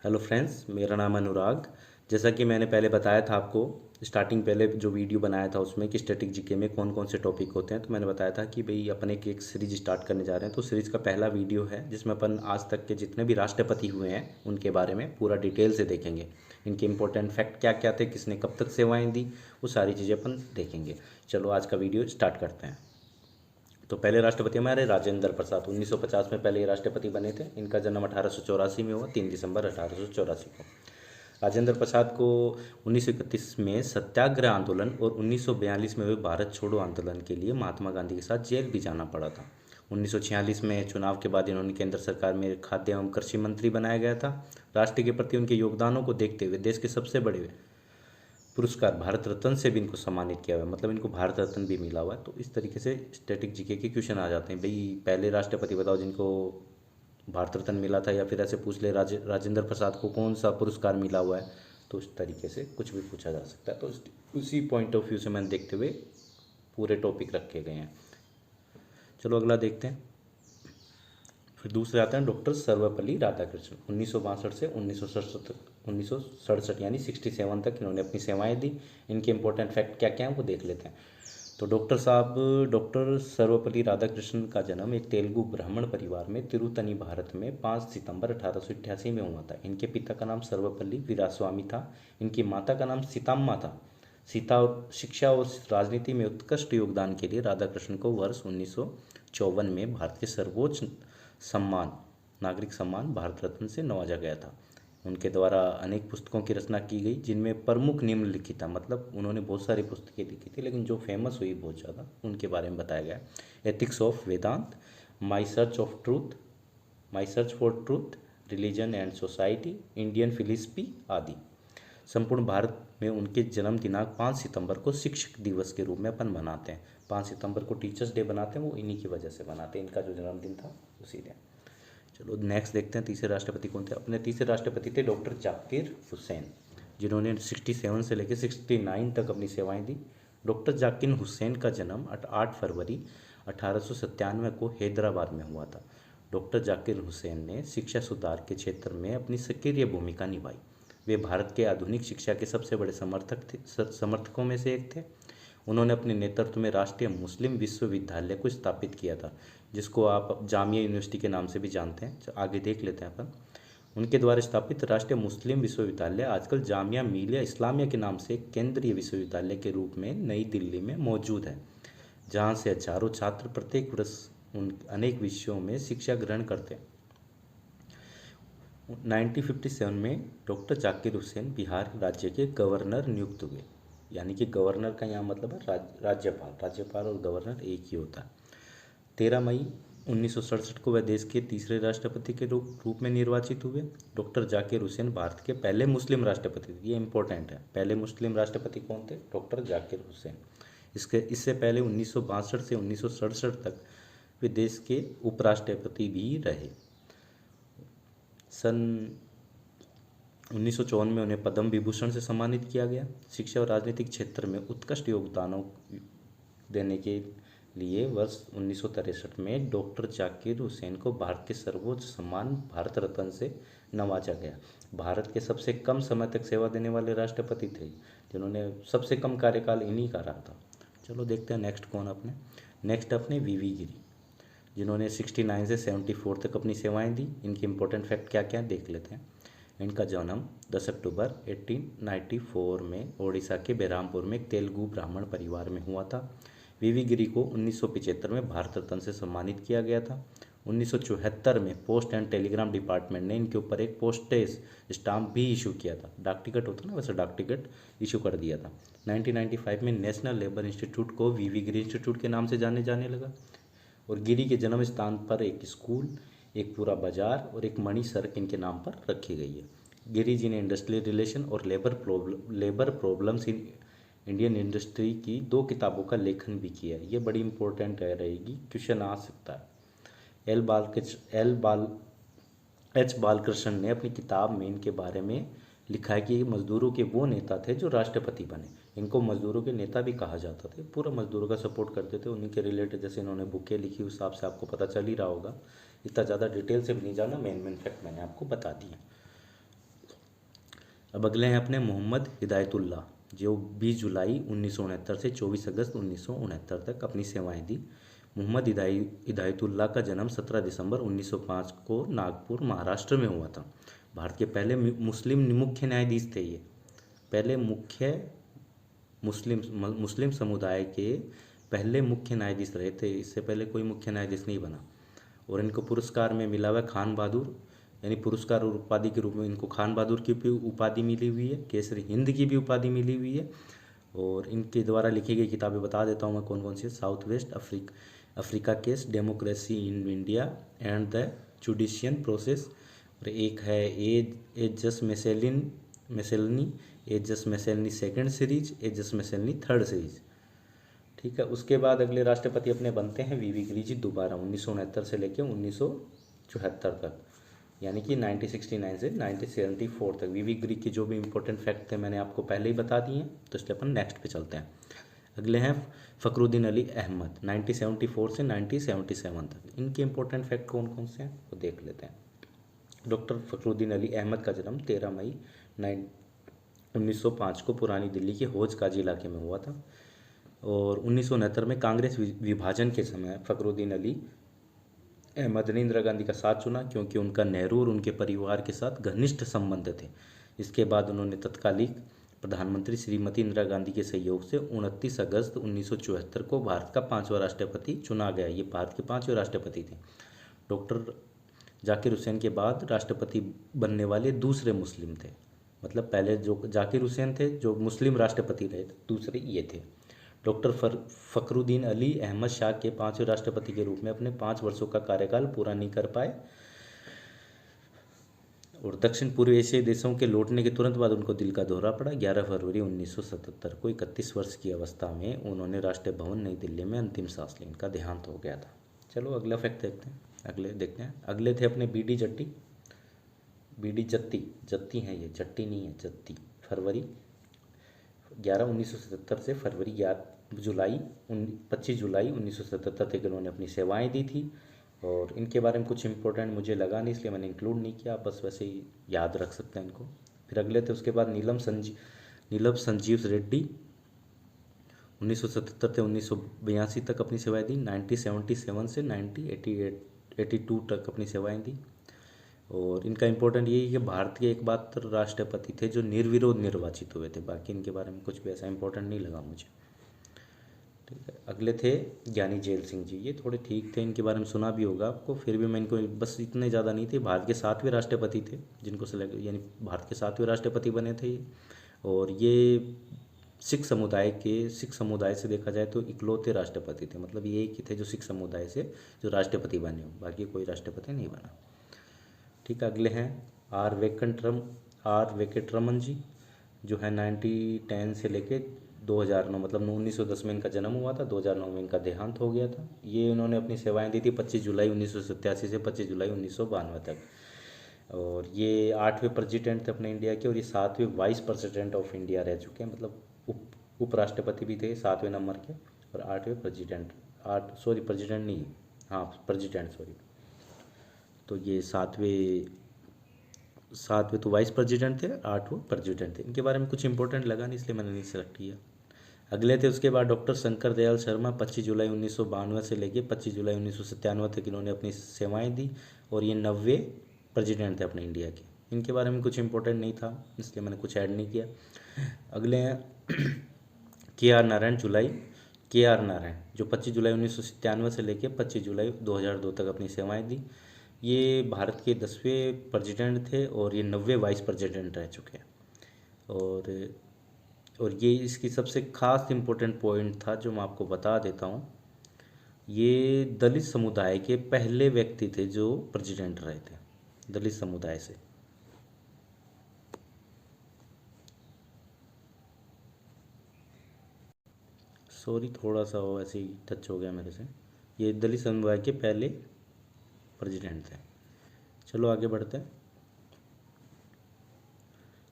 Hello friends, मेरा नाम अनुराग। जैसा कि मैंने पहले बताया था आपको स्टार्टिंग पहले जो वीडियो बनाया था उसमें कि स्टैटिक जीके में कौन कौन से टॉपिक होते हैं, तो मैंने बताया था कि भाई अपन एक सीरीज स्टार्ट करने जा रहे हैं। तो सीरीज का पहला वीडियो है जिसमें अपन आज तक के जितने भी राष्ट्रपति हुए हैं उनके बारे में पूरा डिटेल से देखेंगे। इनके इंपॉर्टेंट फैक्ट क्या क्या थे, किसने कब तक सेवाएं दी, वो सारी चीज़ें अपन देखेंगे। चलो आज का वीडियो स्टार्ट करते हैं। तो पहले राष्ट्रपति हमारे राजेंद्र प्रसाद 1950 में पहले ये राष्ट्रपति बने थे। इनका जन्म 1884 में हुआ, 3 दिसंबर 1884 को। राजेंद्र प्रसाद को 1931 में सत्याग्रह आंदोलन और 1942 में हुए भारत छोड़ो आंदोलन के लिए महात्मा गांधी के साथ जेल भी जाना पड़ा था। 1946 में चुनाव के बाद इन्होंने केंद्र सरकार में खाद्य एवं कृषि मंत्री बनाया गया था। राष्ट्र के प्रति उनके योगदानों को देखते हुए देश के सबसे बड़े पुरस्कार भारत रत्न से भी इनको सम्मानित किया हुआ है, मतलब इनको भारत रत्न भी मिला हुआ है। तो इस तरीके से स्टैटिक जीके के क्वेश्चन आ जाते हैं। भाई पहले राष्ट्रपति बताओ जिनको भारत रत्न मिला था, या फिर ऐसे पूछ ले राजेंद्र प्रसाद को कौन सा पुरस्कार मिला हुआ है। तो इस तरीके से कुछ भी पूछा जा सकता है। तो उसी पॉइंट ऑफ व्यू से मैंने देखते हुए पूरे टॉपिक रखे गए हैं। चलो अगला देखते हैं। फिर दूसरे आते हैं डॉक्टर सर्वपल्ली राधाकृष्णन। 1962 से 1967 तक, 1967 यानी 67 तक इन्होंने अपनी सेवाएं दी। इनके इंपॉर्टेंट फैक्ट क्या क्या हैं वो देख लेते हैं। तो डॉक्टर सर्वपल्ली राधाकृष्णन का जन्म एक तेलुगु ब्राह्मण परिवार में तिरुतनी भारत में 5 सितंबर 1888 में हुआ था। इनके पिता का नाम सर्वपल्ली वीरास्वामी था। इनकी माता का नाम सीताम्मा था। सीता और शिक्षा और राजनीति में उत्कृष्ट योगदान के लिए राधाकृष्णन को वर्ष 1954 में भारत के सर्वोच्च सम्मान नागरिक सम्मान भारत रत्न से नवाजा गया था। उनके द्वारा अनेक पुस्तकों की रचना की गई, जिनमें प्रमुख निम्नलिखित था। मतलब उन्होंने बहुत सारी पुस्तकें लिखी थी, लेकिन जो फेमस हुई बहुत ज़्यादा उनके बारे में बताया गया। Ethics of Vedanta, my search for truth, religion and society, Indian philosophy आदि। संपूर्ण भारत में उनके जन्म दिनांक 5 सितंबर को शिक्षक दिवस के रूप में अपन मनाते हैं। 5 सितंबर को टीचर्स डे बनाते हैं, वो इन्हीं की वजह से बनाते हैं, इनका जो जन्मदिन था उसी दिन। चलो नेक्स्ट देखते हैं तीसरे राष्ट्रपति कौन थे। अपने तीसरे राष्ट्रपति थे डॉक्टर जाकिर हुसैन, जिन्होंने 67 से लेकर 69 तक अपनी सेवाएं दी। डॉक्टर जाकिर हुसैन का जन्म 8 फरवरी 1897 को हैदराबाद में हुआ था। डॉक्टर जाकिर हुसैन ने शिक्षा सुधार के क्षेत्र में अपनी सक्रिय भूमिका निभाई। वे भारत के आधुनिक शिक्षा के सबसे बड़े समर्थकों में से एक थे। उन्होंने अपने नेतृत्व में राष्ट्रीय मुस्लिम विश्वविद्यालय को स्थापित किया था, जिसको आप जामिया यूनिवर्सिटी के नाम से भी जानते हैं। आगे देख लेते हैं अपन। उनके द्वारा स्थापित राष्ट्रीय मुस्लिम विश्वविद्यालय आजकल जामिया मिलिया इस्लामिया के नाम से केंद्रीय विश्वविद्यालय के रूप में नई दिल्ली में मौजूद है, जहां से हजारों छात्र प्रत्येक वर्ष उन अनेक विषयों में शिक्षा ग्रहण करते हैं। 1957 में डॉक्टर जाकिर हुसैन बिहार राज्य के गवर्नर नियुक्त हुए। यानी कि गवर्नर का यहाँ मतलब है राज्यपाल और गवर्नर एक ही होता है। 13 मई 1967 को वह देश के तीसरे राष्ट्रपति के रूप में निर्वाचित हुए। डॉक्टर जाकिर हुसैन भारत के पहले मुस्लिम राष्ट्रपति थे। ये इंपॉर्टेंट है, पहले मुस्लिम राष्ट्रपति कौन थे? डॉक्टर जाकिर हुसैन। इससे पहले 1962 से 1967 तक वे देश के उपराष्ट्रपति भी रहे। सन 1954 में उन्हें पद्म विभूषण से सम्मानित किया गया। शिक्षा और राजनीतिक क्षेत्र में उत्कृष्ट योगदानों देने के लिए वर्ष 1963 में डॉक्टर जाकिर हुसैन को भारत के सर्वोच्च सम्मान भारत रत्न से नवाजा गया। भारत के सबसे कम समय तक सेवा देने वाले राष्ट्रपति थे, जिन्होंने सबसे कम कार्यकाल इन्हीं का रहा था। चलो देखते हैं नेक्स्ट कौन अपने। नेक्स्ट अपने वीवी गिरी, जिन्होंने 69 से 74 तक अपनी सेवाएं दी। इनके इंपॉर्टेंट फैक्ट क्या क्या देख लेते हैं। इनका जन्म 10 अक्टूबर 1894 में ओडिशा के बेरामपुर में एक तेलुगु ब्राह्मण परिवार में हुआ था। वीवी गिरी को 1975 में भारत रत्न से सम्मानित किया गया था। 1974 में पोस्ट एंड टेलीग्राम डिपार्टमेंट ने इनके ऊपर एक पोस्टेज स्टाम्प भी इशू किया था। डाक टिकट होता ना, वैसे डाक टिकट इशू कर दिया था। 1995 में नेशनल लेबर इंस्टीट्यूट को वीवी गिरी इंस्टीट्यूट के नाम से जाने लगा। और गिरी के जन्म स्थान पर एक स्कूल, एक पूरा बाजार और एक मणि सड़क इनके नाम पर रखी गई है। गिरी जी ने इंडस्ट्रियल रिलेशन और labour problems in Indian industry की 2 किताबों का लेखन भी किया है। ये बड़ी इंपॉर्टेंट रहेगी, क्वेश्चन आ सकता है। एच बालकृष्ण ने अपनी किताब में इनके बारे में लिखा है कि ये मजदूरों के वो नेता थे जो राष्ट्रपति बने। इनको मजदूरों के नेता भी कहा जाता था। पूरा मजदूरों का सपोर्ट करते थे। उन्हीं के रिलेटेड जैसे इन्होंने बुकें लिखी, उस हिसाब से आपको पता चल ही रहा होगा। इतना ज़्यादा डिटेल से भी नहीं जाना, मेन फैक्ट मैंने आपको बता दिया। अब अगले हैं अपने मोहम्मद हिदायतुल्लाह, जो 20 जुलाई 1969 से 24 अगस्त 1969 तक अपनी सेवाएं दी। मोहम्मद हिदायतुल्लाह का जन्म 17 दिसंबर 1905 को नागपुर महाराष्ट्र में हुआ था। भारत के पहले मुस्लिम मुख्य न्यायाधीश थे ये। पहले मुस्लिम समुदाय के पहले मुख्य न्यायाधीश रहे थे। इससे पहले कोई मुख्य न्यायाधीश नहीं बना। और इनको पुरस्कार में मिला हुआ है खान बहादुर, यानी पुरस्कार और उपाधि के रूप में इनको खान बहादुर की भी उपाधि मिली हुई है, केसरी हिंद की भी उपाधि मिली हुई है। और इनके द्वारा लिखी गई किताबें बता देता हूँ मैं कौन कौन सी। South west Africa case, democracy in India and the judicial process. और एक है ages miscellany ages miscellany second series, ages miscellany third series. ठीक है। उसके बाद अगले राष्ट्रपति अपने बनते हैं वीवी गिरी जी दोबारा 1969 से लेकर 1974 तक, यानी कि 1969 से 1974 तक। वीवी गिरी के जो भी इंपॉर्टेंट फैक्ट थे मैंने आपको पहले ही बता दिए हैं, तो इसलिए अपन नेक्स्ट पे चलते हैं। अगले हैं फ़खरुद्दीन अली अहमद 1974 से 1977 तक। इनके इंपॉर्टेंट फैक्ट कौन कौन से हैं वो देख लेते हैं। डॉक्टर फ़खरुद्दीन अली अहमद का जन्म 13 मई 1905 को पुरानी दिल्ली के हौज काजी इलाके में हुआ था। और 1969 में कांग्रेस विभाजन के समय फ़खरुद्दीन अली अहमद ने इंदिरा गांधी का साथ चुना, क्योंकि उनका नेहरू और उनके परिवार के साथ घनिष्ठ संबंध थे। इसके बाद उन्होंने तत्कालीन प्रधानमंत्री श्रीमती इंदिरा गांधी के सहयोग से 29 अगस्त 1974 को भारत का 5वां राष्ट्रपति चुना गया। ये भारत के 5वें राष्ट्रपति थे। डॉक्टर जाकिर हुसैन के बाद राष्ट्रपति बनने वाले दूसरे मुस्लिम थे। मतलब पहले जो जाकिर हुसैन थे जो मुस्लिम राष्ट्रपति रहे, दूसरे ये थे। डॉक्टर फ़खरुद्दीन अली अहमद शाह के 5वें राष्ट्रपति के रूप में अपने 5 वर्षों का कार्यकाल पूरा नहीं कर पाए। और दक्षिण पूर्व एशियाई देशों के लौटने के तुरंत बाद उनको दिल का दौरा पड़ा। 11 फरवरी 1977 को 31 वर्ष की अवस्था में उन्होंने राष्ट्रीय भवन नई दिल्ली में अंतिम सांस ली। इनका देहांत हो गया था। चलो अगला फैक्ट देखते हैं। अगले थे अपने बी डी जत्ती हैं ये, जट्टी नहीं है, जत्ती। फरवरी 1977 से फरवरी 25 जुलाई 1977 तक इन्होंने अपनी सेवाएं दी थी। और इनके बारे में कुछ इंपॉर्टेंट मुझे लगा नहीं, इसलिए मैंने इंक्लूड नहीं किया, बस वैसे ही याद रख सकते हैं इनको। फिर अगले थे उसके बाद नीलम संजीव रेड्डी 1977 से 1982 तक अपनी सेवाएं दी। 1977 से 1982 तक अपनी सेवाएं दी। और इनका इंपॉर्टेंट ये है कि भारत के एकमात्र राष्ट्रपति थे जो निर्विरोध निर्वाचित हुए थे। बाकी इनके बारे में कुछ भी ऐसा इंपॉर्टेंट नहीं लगा मुझे। ठीक है। अगले थे ज्ञानी जैल सिंह जी। ये थोड़े ठीक थे, इनके बारे में सुना भी होगा आपको, फिर भी मैं इनको बस इतने ज़्यादा नहीं थे। भारत के 7वें राष्ट्रपति थे जिनको सेलेक्ट, यानी भारत के 7वें राष्ट्रपति बने थे ये। और ये सिख समुदाय से देखा जाए तो इकलौते राष्ट्रपति थे। मतलब ये एक ही थे जो सिख समुदाय से जो राष्ट्रपति बने हो, बाकी कोई राष्ट्रपति नहीं बना। ठीक है। अगले हैं आर वेंकटरमन जी, जो है 1910 से लेके 2009, मतलब 1910 में इनका जन्म हुआ था, 2009 में इनका देहांत हो गया था। ये उन्होंने अपनी सेवाएं दी थी 25 जुलाई 1987 से 25 जुलाई 1992 तक। और ये 8वें प्रेसिडेंट थे अपने इंडिया के, और ये 7वें वाइस प्रेसिडेंट ऑफ इंडिया रह चुके हैं। मतलब उपराष्ट्रपति भी थे 7वें नंबर के, और 8वें प्रेसिडेंट, प्रेसिडेंट नहीं, हाँ प्रेसिडेंट, सॉरी। तो ये सातवें तो वाइस प्रेसिडेंट थे, 8वें प्रेसिडेंट थे। इनके बारे में कुछ इंपॉर्टेंट लगा नहीं, इसलिए मैंने नहीं सेलेक्ट किया। अगले थे उसके बाद डॉक्टर शंकर दयाल शर्मा 25 जुलाई 1992 से लेके 25 जुलाई 1997 तक इन्होंने अपनी सेवाएं दी। और ये 90वें प्रेसिडेंट थे अपने इंडिया के। इनके बारे में कुछ इंपॉर्टेंट नहीं था, इसलिए मैंने कुछ ऐड नहीं किया। अगले हैं के आर नारायण, जो 25 जुलाई 1997 से लेके 25 जुलाई 2002 तक अपनी सेवाएं दी। ये भारत के 10वें प्रेसिडेंट थे, और ये 90वें वाइस प्रेसिडेंट रह चुके हैं। और ये इसकी सबसे खास इम्पोर्टेंट पॉइंट था जो मैं आपको बता देता हूँ। ये दलित समुदाय के पहले व्यक्ति थे जो प्रेसिडेंट रहे थे, दलित समुदाय से। सॉरी, थोड़ा सा वो ऐसे ही टच हो गया मेरे से। ये दलित समुदाय के पहले प्रेसिडेंट थे। चलो आगे बढ़ते हैं।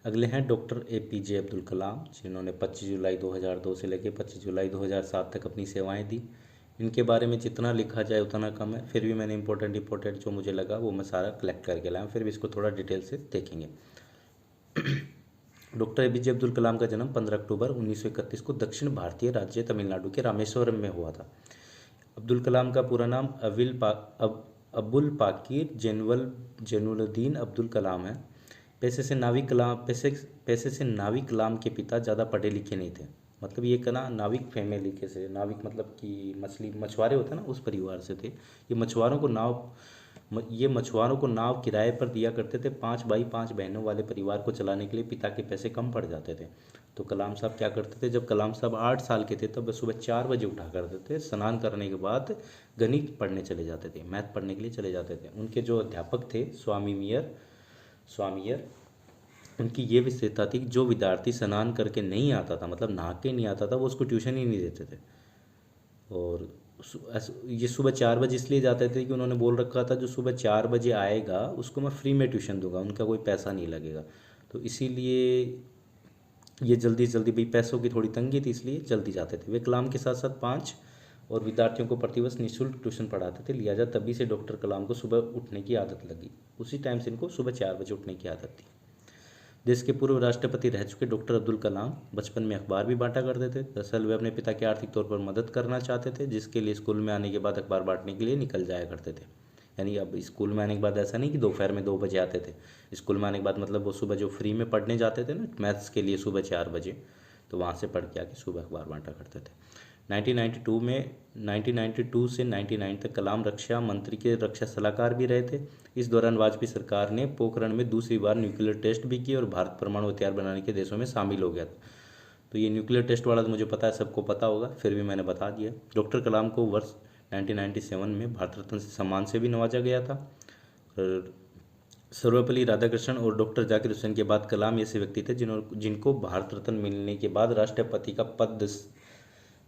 अगले हैं डॉक्टर APJ अब्दुल कलाम, जिन्होंने 25 जुलाई 2002 से लेकर 25 जुलाई 2007 तक अपनी सेवाएं दी। इनके बारे में जितना लिखा जाए उतना कम है, फिर भी मैंने इंपॉर्टेंट जो मुझे लगा वो मैं सारा कलेक्ट करके लाया। फिर भी इसको थोड़ा डिटेल से देखेंगे। डॉक्टर एपीजे अब्दुल कलाम का जन्म 15 अक्टूबर 1931 को दक्षिण भारतीय राज्य तमिलनाडु के रामेश्वरम में हुआ था। अब्दुल कलाम का पूरा नाम अबुल पाकिर जैनुलुद्दीन अब्दुल कलाम है। पैसे से नाविक कलाम के पिता ज़्यादा पढ़े लिखे नहीं थे। मतलब ये कहना नाविक फैमिली के से, नाविक मतलब कि मछुआरे होते हैं ना, उस परिवार से थे। ये मछुआरों को नाव किराए पर दिया करते थे। 5 भाई 5 बहनों वाले परिवार को चलाने के लिए पिता के पैसे कम पड़ जाते थे। तो कलाम साहब क्या करते थे, जब कलाम साहब 8 साल के थे तब वे सुबह 4 बजे उठा करते थे। स्नान करने के बाद गणित पढ़ने चले जाते थे, मैथ पढ़ने के लिए चले जाते थे। उनके जो अध्यापक थे स्वामियर, उनकी ये विशेषता थी कि जो विद्यार्थी स्नान करके नहीं आता था, मतलब नहा के नहीं आता था, वो उसको ट्यूशन ही नहीं देते थे। और ये सुबह 4 बजे इसलिए जाते थे कि उन्होंने बोल रखा था जो सुबह 4 बजे आएगा उसको मैं फ्री में ट्यूशन दूंगा, उनका कोई पैसा नहीं लगेगा। तो इसीलिए ये जल्दी जल्दी, भाई पैसों की थोड़ी तंगी थी इसलिए जल्दी जाते थे। वे कलाम के साथ साथ 5 और विद्यार्थियों को प्रतिवर्ष निःशुल्क ट्यूशन पढ़ाते थे। लिहाजा तभी से डॉक्टर कलाम को सुबह उठने की आदत लगी। उसी टाइम से इनको सुबह 4 बजे उठने की आदत थी। देश के पूर्व राष्ट्रपति रह चुके डॉक्टर अब्दुल कलाम बचपन में अखबार भी बांटा करते थे। दरअसल वे अपने पिता की आर्थिक तौर पर मदद करना चाहते थे, जिसके लिए स्कूल में आने के बाद अखबार बांटने के लिए निकल जाया करते थे। यानी अब स्कूल में आने के बाद ऐसा नहीं कि दोपहर में 2 बजे आते थे। स्कूल में आने के बाद मतलब वो सुबह जो फ्री में पढ़ने जाते थे ना मैथ्स के लिए सुबह 4 बजे, तो वहाँ से पढ़ के आके सुबह अखबार बांटा करते थे। 1992 से 1999 तक कलाम रक्षा मंत्री के रक्षा सलाहकार भी रहे थे। इस दौरान वाजपेयी सरकार ने पोखरण में दूसरी बार न्यूक्लियर टेस्ट भी किए और भारत परमाणु हथियार बनाने के देशों में शामिल हो गया था। तो ये न्यूक्लियर टेस्ट वाला तो मुझे पता है, सबको पता होगा, फिर भी मैंने बता दिया। डॉक्टर कलाम को वर्ष 1997 में भारत रत्न से सम्मान से भी नवाजा गया था। और सर्वपल्ली राधाकृष्णन और डॉक्टर जाकिर हुसैन के बाद कलाम ऐसे व्यक्ति थे जिनको भारत रत्न मिलने के बाद राष्ट्रपति का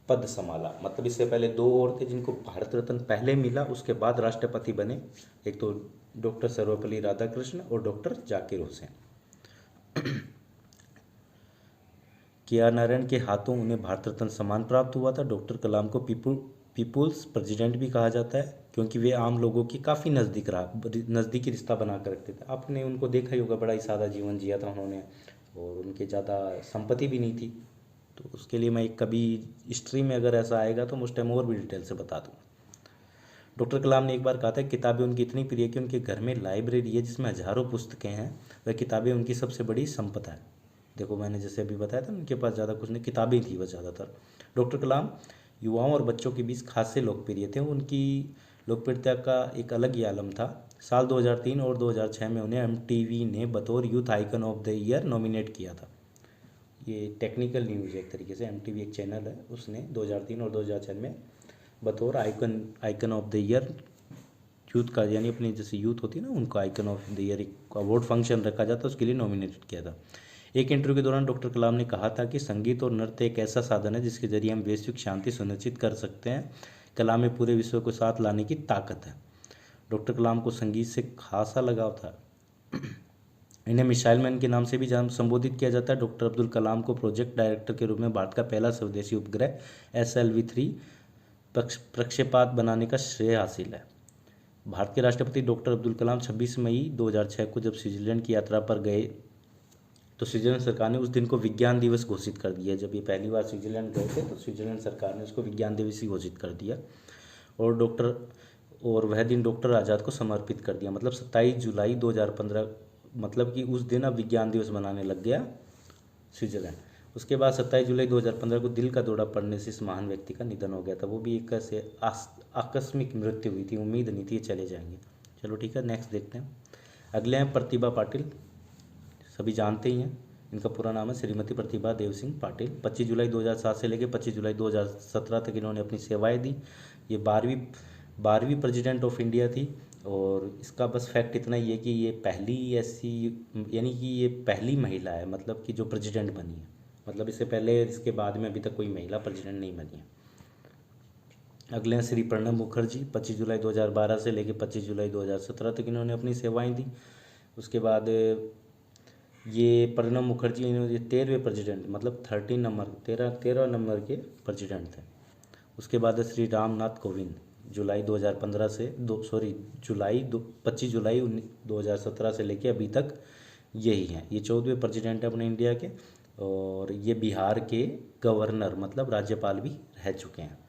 पद संभाला। मतलब इससे पहले 2 और थे जिनको भारत रत्न पहले मिला, उसके बाद राष्ट्रपति बने। एक तो डॉक्टर सर्वपल्ली राधाकृष्णन और डॉक्टर जाकिर हुसैन। के.आर. नारायण के हाथों उन्हें भारत रत्न सम्मान प्राप्त हुआ था। डॉक्टर कलाम को पीपुल्स प्रेसिडेंट भी कहा जाता है, क्योंकि वे आम लोगों की काफ़ी नज़दीकी रिश्ता बना कर रखते थे। आपने उनको देखा ही होगा, बड़ा ही सादा जीवन जिया था उन्होंने, और उनके ज़्यादा संपत्ति भी नहीं थी। तो उसके लिए मैं कभी हिस्ट्री में अगर ऐसा आएगा तो मैं उस टाइम और भी डिटेल से बता दूँ। डॉक्टर कलाम ने एक बार कहा था किताबें उनकी इतनी प्रिय कि उनके घर में लाइब्रेरी है जिसमें हज़ारों पुस्तकें हैं। वह किताबें उनकी सबसे बड़ी संपदा है। देखो मैंने जैसे अभी बताया था, उनके पास ज़्यादा कुछ नहीं, किताबें थी बस ज़्यादातर। डॉक्टर कलाम युवाओं और बच्चों के बीच खासे लोकप्रिय थे। उनकी लोकप्रियता का एक अलग ही आलम था। साल 2003 और 2006 में उन्हें एमटीवी ने बतौर youth icon of the year nominate किया था। ये टेक्निकल न्यूज़ है एक तरीके से, एमटीवी एक चैनल है, उसने 2003 और 2006 में बतौर icon of the year youth का, यानी अपनी जैसे यूथ होती है ना, उनको आइकन ऑफ द ईयर एक अवार्ड फंक्शन रखा जाता है, उसके लिए नॉमिनेटेड किया था। एक इंटरव्यू के दौरान डॉक्टर कलाम ने कहा था कि संगीत और नृत्य एक ऐसा साधन है जिसके जरिए हम वैश्विक शांति सुनिश्चित कर सकते हैं। कला में पूरे विश्व को साथ लाने की ताकत है। डॉक्टर कलाम को संगीत से खासा लगाव था। इन्हें मिसाइल मैन के नाम से भी संबोधित किया जाता है। डॉक्टर अब्दुल कलाम को प्रोजेक्ट डायरेक्टर के रूप में भारत का पहला स्वदेशी उपग्रह SLV-3 प्रक्षेपात बनाने का श्रेय हासिल है। भारत के राष्ट्रपति डॉक्टर अब्दुल कलाम 26 मई 2006 को जब स्विट्जरलैंड की यात्रा पर गए तो स्विट्जरलैंड सरकार ने उस दिन को विज्ञान दिवस घोषित कर दिया। जब ये पहली बार स्विट्जरलैंड गए थे तो स्विट्जरलैंड सरकार ने उसको विज्ञान दिवस ही घोषित कर दिया। और वह दिन डॉक्टर आज़ाद को समर्पित कर दिया। मतलब 27 जुलाई 2015, मतलब कि उस दिन अब विज्ञान दिवस मनाने लग गया स्विट्जरलैंड। उसके बाद 27 जुलाई 2015 को दिल का दौरा पड़ने से इस महान व्यक्ति का निधन हो गया था। वो भी एक ऐसे आकस्मिक मृत्यु हुई थी, उम्मीद नहीं थी चले जाएंगे। चलो ठीक है, नेक्स्ट देखते हैं। अगले हैं प्रतिभा पाटिल, सभी जानते ही हैं। इनका पूरा नाम है श्रीमती प्रतिभा देव सिंह पाटिल। 25 जुलाई 2007 से लेकर 25 जुलाई 2017 तक इन्होंने अपनी सेवाएं दी। ये 12वीं प्रेसिडेंट ऑफ इंडिया थी। और इसका बस फैक्ट इतना ही है कि ये पहली ऐसी, यानी कि ये पहली महिला है मतलब कि जो प्रेसिडेंट बनी है। मतलब इससे पहले, इसके बाद में अभी तक कोई महिला प्रेसिडेंट नहीं बनी है। अगले हैं श्री प्रणब मुखर्जी। 25 जुलाई 2012 से लेकर 25 जुलाई 2017 तक इन्होंने अपनी सेवाएं दी। उसके बाद ये प्रणब मुखर्जी इन्होंने 13वें प्रेसिडेंट, मतलब 13 नंबर के प्रेसिडेंट थे। उसके बाद है श्री रामनाथ कोविंद। जुलाई 2015 से 25 जुलाई 2017 से लेके अभी तक यही हैं, ये 14वें प्रेसिडेंट है अपने इंडिया के। और ये बिहार के गवर्नर मतलब राज्यपाल भी रह चुके हैं।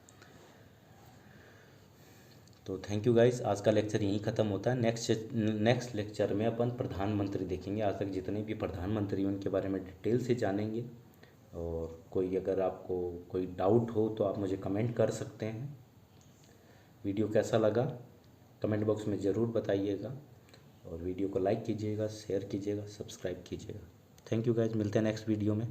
तो थैंक यू गाइस, आज का लेक्चर यहीं ख़त्म होता है। नेक्स्ट लेक्चर में अपन प्रधानमंत्री देखेंगे, आज तक जितने भी प्रधानमंत्री उनके बारे में डिटेल से जानेंगे। और कोई अगर आपको कोई डाउट हो तो आप मुझे कमेंट कर सकते हैं। वीडियो कैसा लगा कमेंट बॉक्स में ज़रूर बताइएगा, और वीडियो को लाइक कीजिएगा, शेयर कीजिएगा, सब्सक्राइब कीजिएगा। थैंक यू गाइस, मिलते हैं नेक्स्ट वीडियो में।